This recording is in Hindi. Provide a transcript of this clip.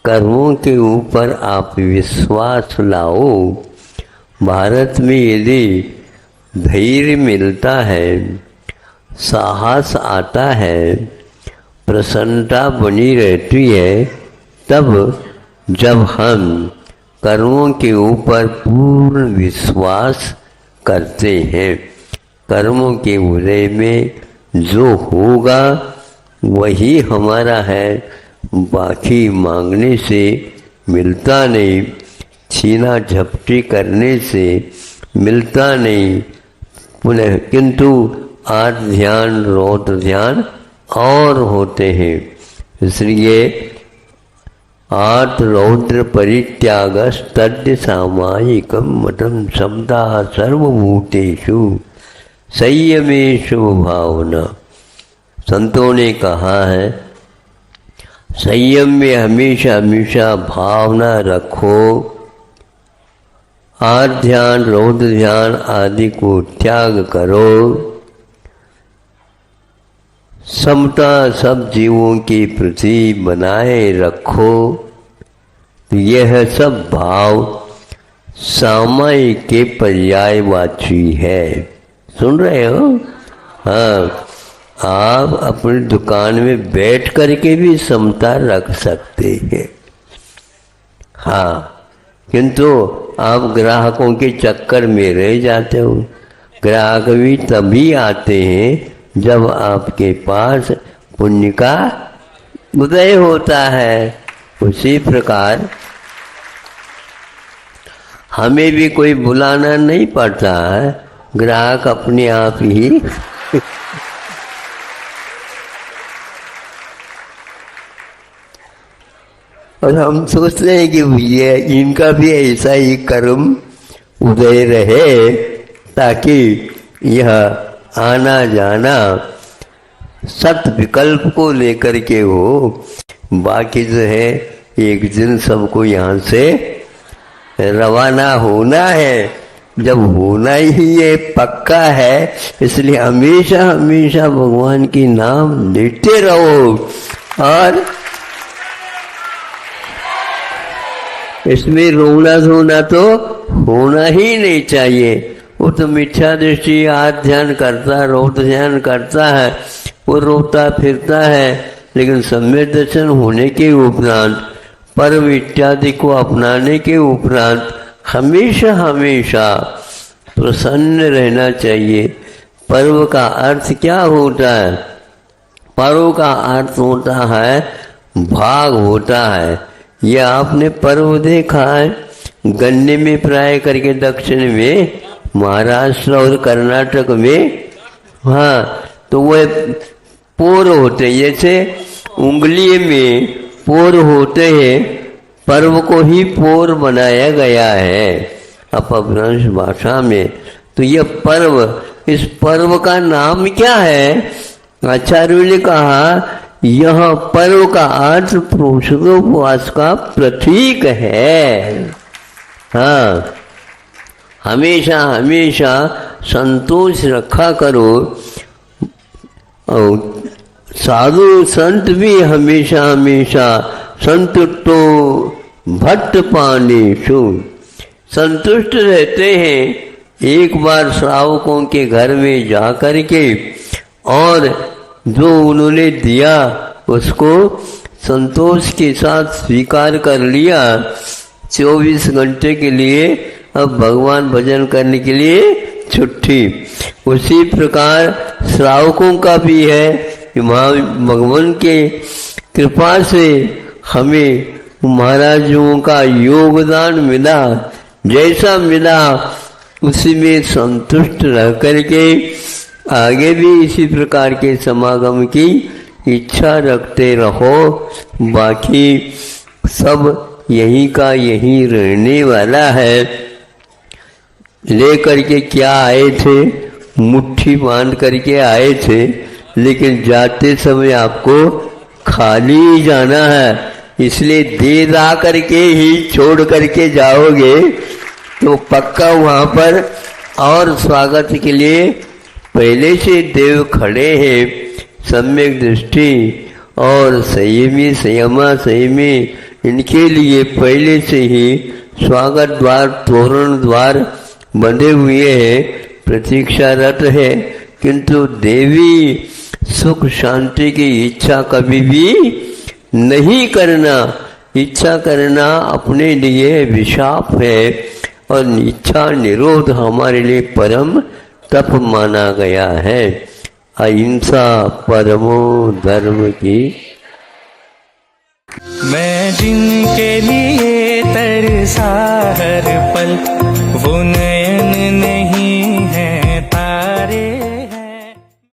कर्मों के ऊपर आप विश्वास लाओ। भारत में यदि धैर्य मिलता है, साहस आता है, प्रसन्नता बनी रहती है, तब जब हम कर्मों के ऊपर पूर्ण विश्वास करते हैं, कर्मों के उदय में जो होगा वही हमारा है, बाकी मांगने से मिलता नहीं, छीना झपटी करने से मिलता नहीं। पुनः किंतु आर्त ध्यान रौद्र ध्यान और होते हैं। इसलिए आर्त रौद्र परित्याग तद्य सामायिकम मतम शब्दा सर्वभूतेषु संयमेषु भावना। संतों ने कहा है संयम में हमेशा हमेशा भावना रखो, आर्त ध्यान रौद्र ध्यान आदि को त्याग करो, समता सब जीवों के प्रति बनाए रखो। यह सब भाव सामायिक के पर्यायवाची है। सुन रहे हो? हाँ, आप अपनी दुकान में बैठ करके भी समता रख सकते हैं। हाँ, किंतु आप ग्राहकों के चक्कर में रह जाते हो। ग्राहक भी तभी आते हैं जब आपके पास पुण्य का उदय होता है। उसी प्रकार हमें भी कोई बुलाना नहीं पड़ता है, ग्राहक अपने आप ही और हम सोचते हैं कि ये इनका भी ऐसा ही कर्म उदय रहे, ताकि यह आना जाना सत विकल्प को लेकर के हो। बाकी जो है एक दिन सबको यहाँ से रवाना होना है। जब होना ही ये पक्का है, इसलिए हमेशा हमेशा भगवान की नाम लेते रहो। और इसमें रोना धोना तो होना ही नहीं चाहिए। वो तो मिथ्या दृष्टि आर्त ध्यान करता, रौद्र ध्यान करता है, वो रोता फिरता है, लेकिन सम्यक दर्शन होने के उपरांत, पर्व इत्यादि को अपनाने के उपरांत हमेशा हमेशा प्रसन्न रहना चाहिए। पर्व का अर्थ क्या होता है? पर्व का अर्थ होता है भाग होता है। यह आपने पर्व देखा है गन्ने में प्राय करके दक्षिण में, महाराष्ट्र और कर्नाटक में। हाँ, तो वह पोर होते, जैसे उंगली में पोर होते हैं, पर्व को ही पोर बनाया गया है अपभ्रंश भाषा में। तो यह पर्व, इस पर्व का नाम क्या है? आचार्य ने कहा यह पर्व का अर्थ पुरुषोपवास का प्रतीक है। हाँ, हमेशा हमेशा संतोष रखा करो। और साधु संत भी हमेशा हमेशा संतुष्टो भट्ट पानेषु संतुष्ट रहते हैं। एक बार श्रावकों के घर में जा कर के और जो उन्होंने दिया उसको संतोष के साथ स्वीकार कर लिया। 24 घंटे के लिए अब भगवान भजन करने के लिए छुट्टी। उसी प्रकार श्रावकों का भी है कि भगवान के कृपा से हमें महाराजों का योगदान मिला, जैसा मिला उसी में संतुष्ट रह करके आगे भी इसी प्रकार के समागम की इच्छा रखते रहो। बाकी सब यही का यही रहने वाला है। लेकर के क्या आए थे? मुट्ठी बांध करके आए थे, लेकिन जाते समय आपको खाली ही जाना है। इसलिए दे दा करके ही छोड़ करके जाओगे तो पक्का वहाँ पर और स्वागत के लिए पहले से देव खड़े हैं। सम्यक दृष्टि और संयमी संयमा संयमी इनके लिए पहले से ही स्वागत द्वार तोरण द्वार बंधे हुए हैं, प्रतीक्षारत है। किंतु देवी सुख शांति की इच्छा कभी भी नहीं करना। इच्छा करना अपने लिए विशाप है और इच्छा निरोध हमारे लिए परम तप माना गया है। अहिंसा परमो धर्म की। मैं जिनके लिए तरसा हर पल